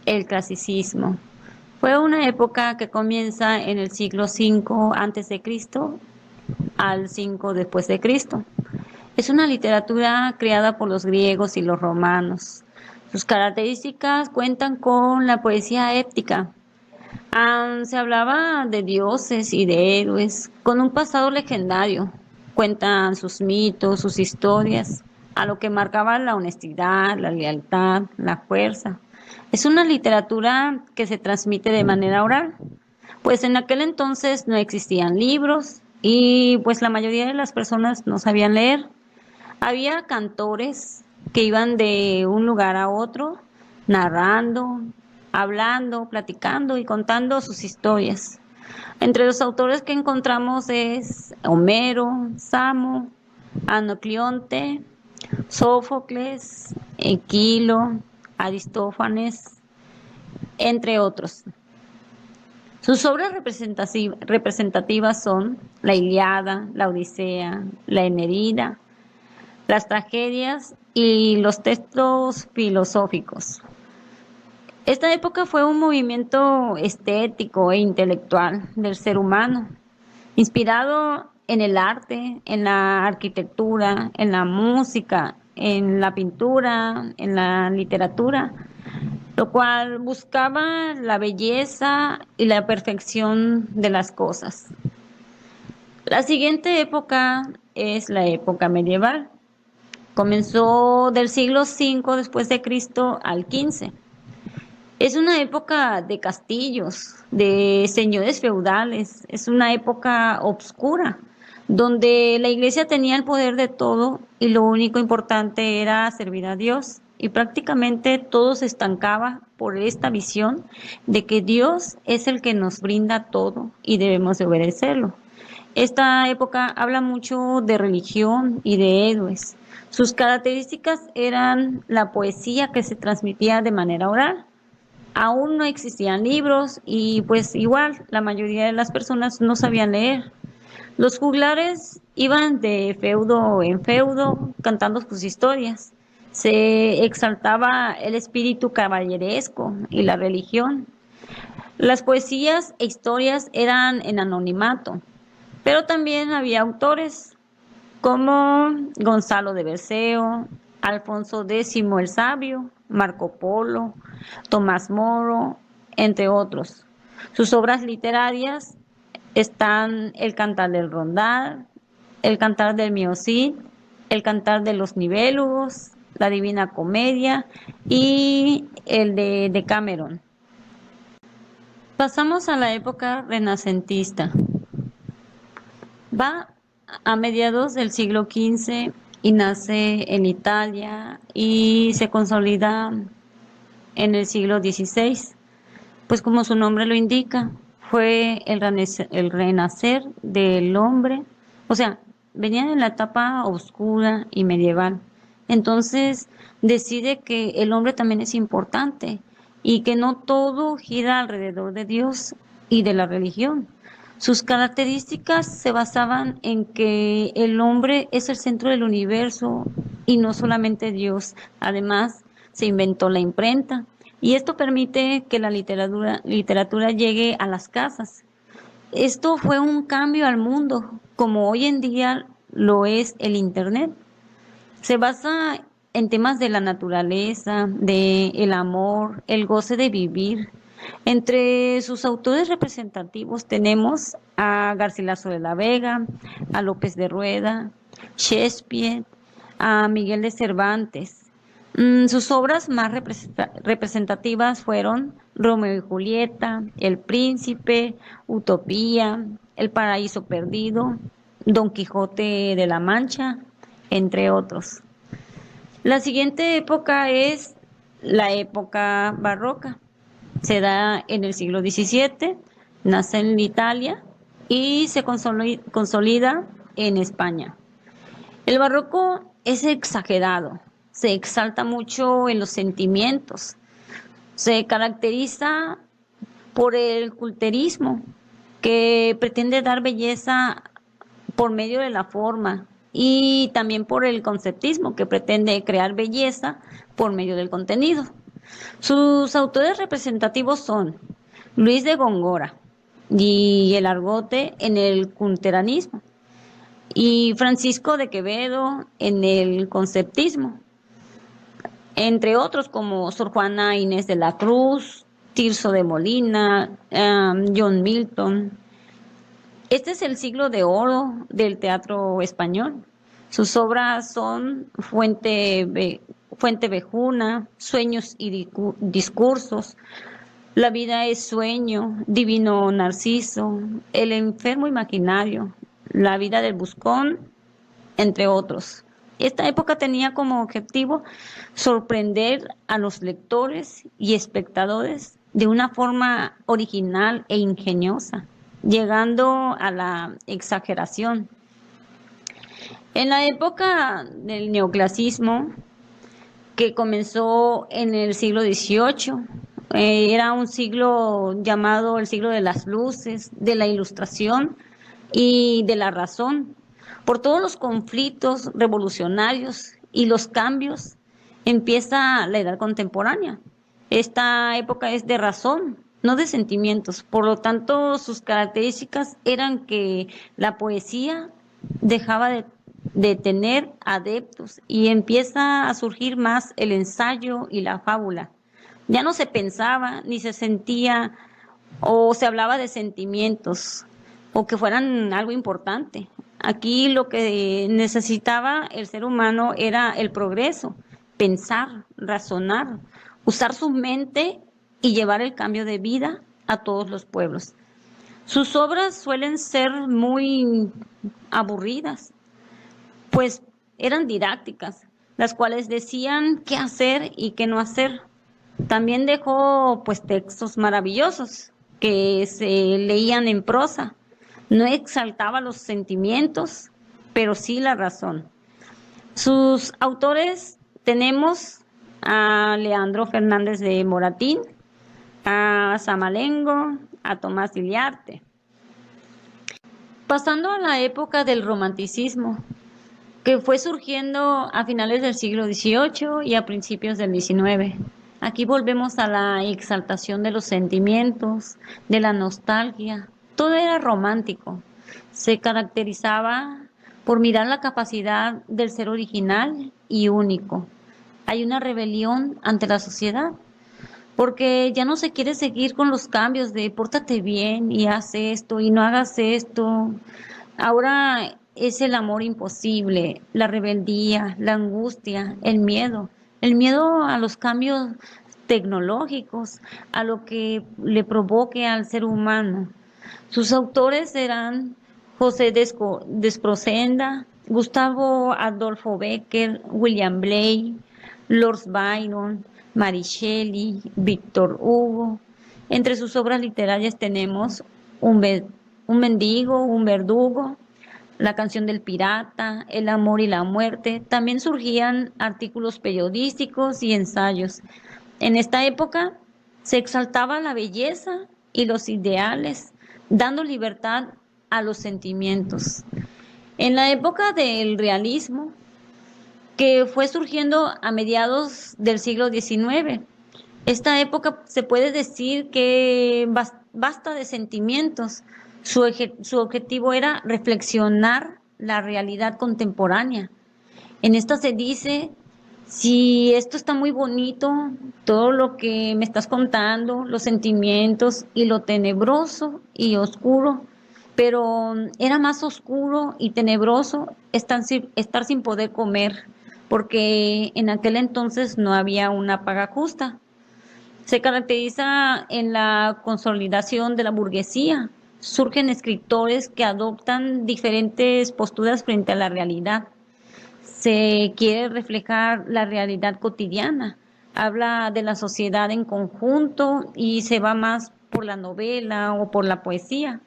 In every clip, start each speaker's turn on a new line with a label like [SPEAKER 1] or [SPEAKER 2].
[SPEAKER 1] El clasicismo. Fue una época que comienza en el siglo V antes de Cristo al 5 después de Cristo. Es una literatura creada por los griegos y los romanos. Sus características cuentan con la poesía épica. Se hablaba de dioses y de héroes con un pasado legendario. Cuentan sus mitos, sus historias, a lo que marcaba la honestidad, la lealtad, la fuerza. Es una literatura que se transmite de manera oral, pues en aquel entonces no existían libros y pues la mayoría de las personas no sabían leer. Había cantores que iban de un lugar a otro, narrando, hablando, platicando y contando sus historias. Entre los autores que encontramos es Homero, Samo, Anacleonte, Sófocles, Equilo, Aristófanes, entre otros. Sus obras representativas son la Ilíada, la Odisea, la Eneida, las tragedias y los textos filosóficos. Esta época fue un movimiento estético e intelectual del ser humano, inspirado en el arte, en la arquitectura, en la música, en la pintura, en la literatura, lo cual buscaba la belleza y la perfección de las cosas. La siguiente época es la época medieval. Comenzó del siglo V después de Cristo al XV. Es una época de castillos, de señores feudales, es una época obscura, donde la iglesia tenía el poder de todo y lo único importante era servir a Dios. Y prácticamente todo se estancaba por esta visión de que Dios es el que nos brinda todo y debemos de obedecerlo. Esta época habla mucho de religión y de héroes. Sus características eran la poesía que se transmitía de manera oral. Aún no existían libros y pues igual la mayoría de las personas no sabían leer. Los juglares iban de feudo en feudo cantando sus historias. Se exaltaba el espíritu caballeresco y la religión. Las poesías e historias eran en anonimato, pero también había autores como Gonzalo de Berceo, Alfonso X el Sabio, Marco Polo, Tomás Moro, entre otros. Sus obras literarias están El Cantar del Rondal, El Cantar del Mio Cid, El Cantar de los Nibélugos, La Divina Comedia y el de Decameron. Pasamos a la época renacentista. Va a mediados del siglo XV y nace en Italia y se consolida en el siglo XVI. Pues como su nombre lo indica, fue el renacer del hombre, o sea, venía en la etapa oscura y medieval. Entonces decide que el hombre también es importante y que no todo gira alrededor de Dios y de la religión. Sus características se basaban en que el hombre es el centro del universo y no solamente Dios. Además, se inventó la imprenta y esto permite que la literatura llegue a las casas. Esto fue un cambio al mundo, como hoy en día lo es el Internet. Se basa en temas de la naturaleza, de el amor, el goce de vivir. Entre sus autores representativos tenemos a Garcilaso de la Vega, a López de Rueda, Shakespeare, a Miguel de Cervantes. Sus obras más representativas fueron Romeo y Julieta, El Príncipe, Utopía, El Paraíso Perdido, Don Quijote de la Mancha, entre otros. La siguiente época es la época barroca. Se da en el siglo XVII, nace en Italia y se consolida en España. El barroco es exagerado, se exalta mucho en los sentimientos, se caracteriza por el culterismo, que pretende dar belleza por medio de la forma y también por el conceptismo, que pretende crear belleza por medio del contenido. Sus autores representativos son Luis de Góngora y el argote en el culteranismo, y Francisco de Quevedo en el conceptismo, entre otros como Sor Juana Inés de la Cruz, Tirso de Molina, John Milton. Este es el siglo de oro del teatro español. Sus obras son Fuente Vejuna, Sueños y Discursos, La vida es sueño, Divino Narciso, El enfermo imaginario, La vida del buscón, entre otros. Esta época tenía como objetivo sorprender a los lectores y espectadores de una forma original e ingeniosa, llegando a la exageración. En la época del neoclasismo, que comenzó en el siglo XVIII, era un siglo llamado el siglo de las luces, de la ilustración y de la razón. Por todos los conflictos revolucionarios y los cambios, empieza la edad contemporánea. Esta época es de razón, no de sentimientos. Por lo tanto, sus características eran que la poesía dejaba de tener adeptos y empieza a surgir más el ensayo y la fábula. Ya no se pensaba ni se sentía o se hablaba de sentimientos o que fueran algo importante. Aquí lo que necesitaba el ser humano era el progreso, pensar, razonar, usar su mente y llevar el cambio de vida a todos los pueblos. Sus obras suelen ser muy aburridas, pues eran didácticas, las cuales decían qué hacer y qué no hacer. También dejó pues textos maravillosos que se leían en prosa. No exaltaba los sentimientos, pero sí la razón. Sus autores tenemos a Leandro Fernández de Moratín, a Samalengo, a Tomás Iliarte. Pasando a la época del romanticismo, que fue surgiendo a finales del siglo XVIII y a principios del XIX. Aquí volvemos a la exaltación de los sentimientos, de la nostalgia. Todo era romántico. Se caracterizaba por mirar la capacidad del ser original y único. Hay una rebelión ante la sociedad, porque ya no se quiere seguir con los cambios de pórtate bien y haz esto y no hagas esto. Ahora es el amor imposible, la rebeldía, la angustia, el miedo a los cambios tecnológicos, a lo que le provoque al ser humano. Sus autores eran José Desprocenda, Gustavo Adolfo Bécquer, William Blake, Lord Byron, Mary Shelley, Víctor Hugo. Entre sus obras literarias tenemos un mendigo, un verdugo, La canción del pirata, El amor y la muerte. También surgían artículos periodísticos y ensayos. En esta época se exaltaba la belleza y los ideales, dando libertad a los sentimientos. En la época del realismo, que fue surgiendo a mediados del siglo XIX, esta época se puede decir que basta de sentimientos. Su objetivo era reflexionar la realidad contemporánea. En esta se dice, si esto está muy bonito, todo lo que me estás contando, los sentimientos y lo tenebroso y oscuro, pero era más oscuro y tenebroso estar sin poder comer, porque en aquel entonces no había una paga justa. Se caracteriza en la consolidación de la burguesía. Surgen escritores que adoptan diferentes posturas frente a la realidad. Se quiere reflejar la realidad cotidiana. Habla de la sociedad en conjunto y se va más por la novela o por la poesía.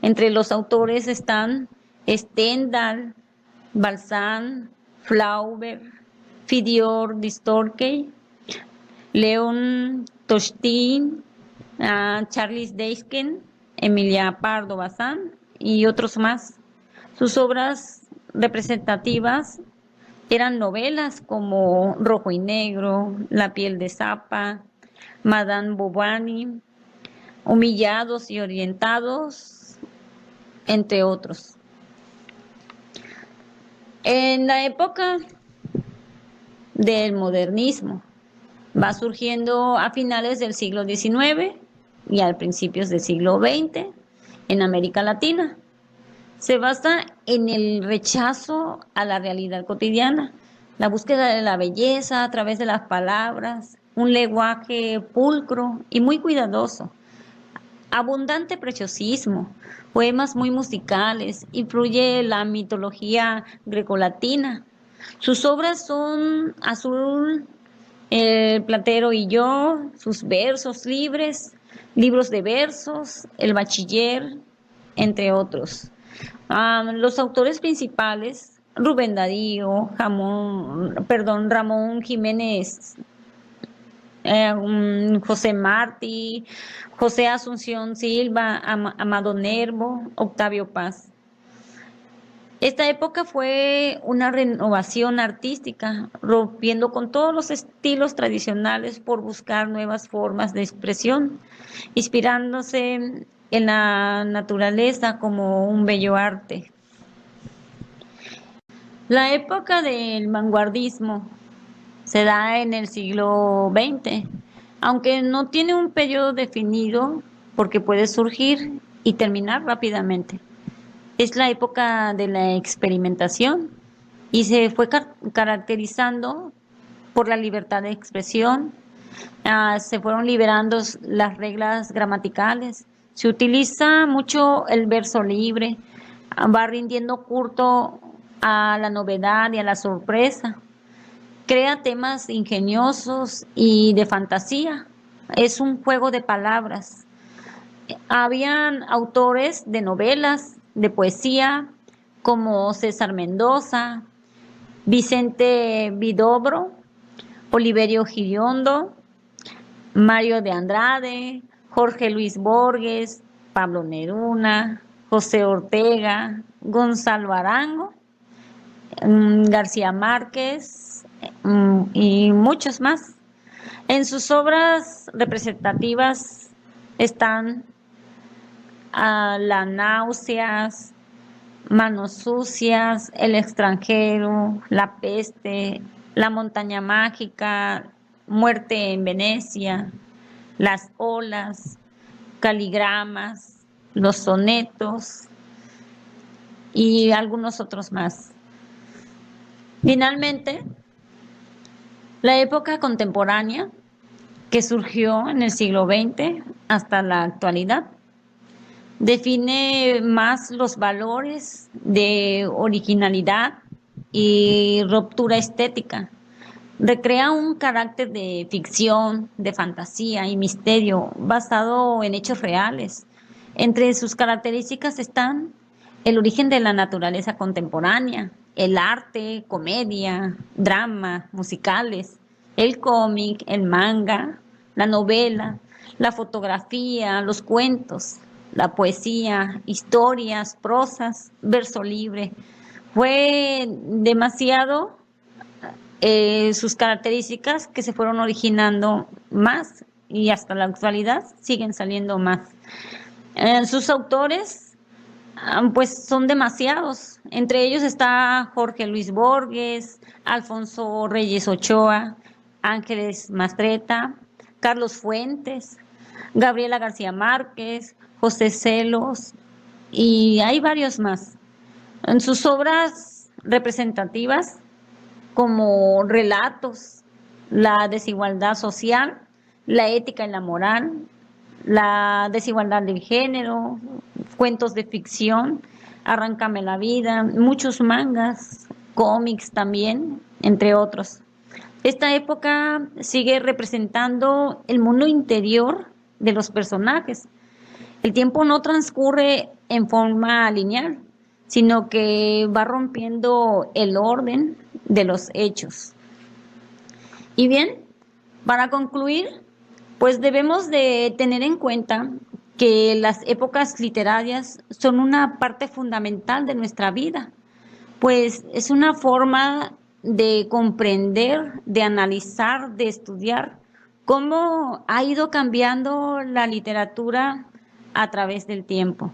[SPEAKER 1] Entre los autores están Stendhal, Balzac, Flaubert, Fyodor Dostoyevsky, León Tolstói, Charles Dickens, Emilia Pardo Bazán y otros más. Sus obras representativas Eran novelas como Rojo y Negro, La piel de Zapa, Madame Bovary, Humillados y Orientados, entre otros. En la época del modernismo, va surgiendo a finales del siglo XIX y a principios del siglo XX en América Latina. Se basa en el rechazo a la realidad cotidiana, la búsqueda de la belleza a través de las palabras, un lenguaje pulcro y muy cuidadoso, abundante preciosismo, poemas muy musicales, influye la mitología grecolatina. Sus obras son Azul, El platero y yo, sus versos libres, libros de versos, El bachiller, entre otros. Los autores principales, Rubén Darío, Ramón Jiménez, José Martí, José Asunción Silva, Amado Nervo, Octavio Paz. Esta época fue una renovación artística, rompiendo con todos los estilos tradicionales por buscar nuevas formas de expresión, inspirándose en la naturaleza como un bello arte. La época del vanguardismo se da en el siglo XX, aunque no tiene un periodo definido porque puede surgir y terminar rápidamente. Es la época de la experimentación y se fue caracterizando por la libertad de expresión. Se fueron liberando las reglas gramaticales. Se utiliza mucho el verso libre, va rindiendo culto a la novedad y a la sorpresa. Crea temas ingeniosos y de fantasía. Es un juego de palabras. Habían autores de novelas, de poesía, como César Mendoza, Vicente Vidobro, Oliverio Girondo, Mario de Andrade, Jorge Luis Borges, Pablo Neruda, José Ortega, Gonzalo Arango, García Márquez y muchos más. En sus obras representativas están Las náuseas, Manos sucias, El extranjero, La peste, La montaña mágica, Muerte en Venecia, Las olas, Caligramas, Los sonetos y algunos otros más. Finalmente, la época contemporánea que surgió en el siglo XX hasta la actualidad define más los valores de originalidad y ruptura estética. Recrea un carácter de ficción, de fantasía y misterio basado en hechos reales. Entre sus características están el origen de la naturaleza contemporánea, el arte, comedia, drama, musicales, el cómic, el manga, la novela, la fotografía, los cuentos, la poesía, historias, prosas, verso libre. Fue demasiado sus características que se fueron originando más y hasta la actualidad siguen saliendo más. Sus autores pues son demasiados. Entre ellos está Jorge Luis Borges, Alfonso Reyes Ochoa, Ángeles Mastreta, Carlos Fuentes, Gabriela García Márquez, José Celos y hay varios más. En sus obras representativas como Relatos, La desigualdad social, La ética y la moral, La desigualdad del género, cuentos de ficción, Arráncame la vida, muchos mangas, cómics también, entre otros. Esta época sigue representando el mundo interior de los personajes. El tiempo no transcurre en forma lineal, sino que va rompiendo el orden de los hechos. Y bien, para concluir, pues debemos de tener en cuenta que las épocas literarias son una parte fundamental de nuestra vida, pues es una forma de comprender, de analizar, de estudiar cómo ha ido cambiando la literatura a través del tiempo.